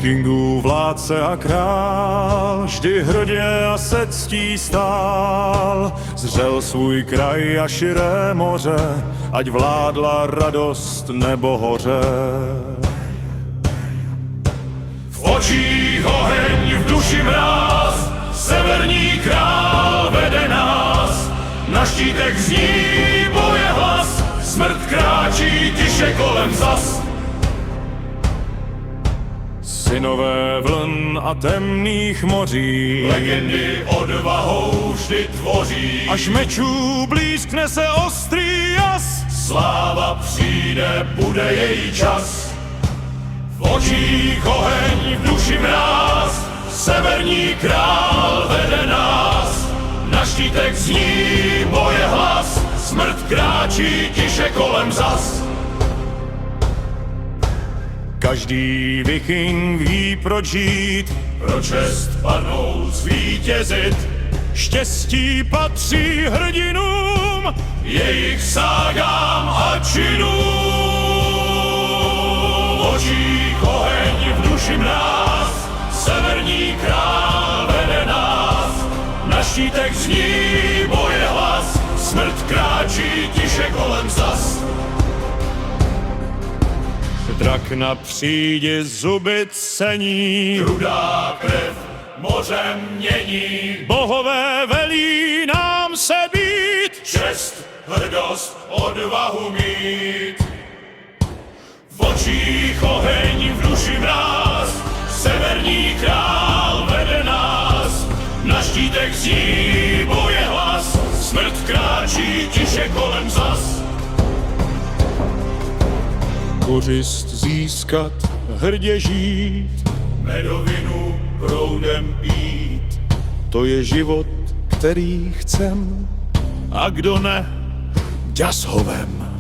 Vikingů vládce a král vždy hrdě a se ctí stál. Zřel svůj kraj a širé moře, ať vládla radost nebo hoře. V očích oheň, v duši mráz, severní král vede nás. Na štítech zní boje hlas, smrt kráčí tiše kolem zas. Synové vln a temných moří legendy odvahou vždy tvoří. Až mečů blízkne se ostrý jas, sláva přijde, bude její čas. V očích oheň, v duši mráz, severní král vede nás. Na štítech zní boje hlas, smrt kráčí tiše kolem zas. Každý viking ví, proč žít, pro čest padnout, zvítězit. Štěstí patří hrdinům, jejich ságám a činům. V očích oheň, v duši mráz, severní král vede nás. Na štítech zní boje hlas, smrt kráčí tiše kolem zas. Drak na přídi zuby cení, rudá krev mořem mění. Bohové velí nám se být, čest, hrdost, odvahu mít. V očích oheň, v duši mráz, severní král vede nás. Na štítech zní boje hlas, smrt kráčí tiše kolem zas. Kořist získat, hrdě žít, medovinu proudem pít. To je život, který chcem, a kdo ne, ďas ho vem.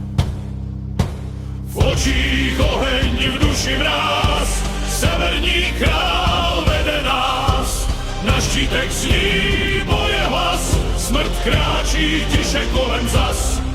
V očích oheň, v duši mráz, severní král vede nás. Na štítech zní boje hlas, smrt kráčí tiše kolem zas.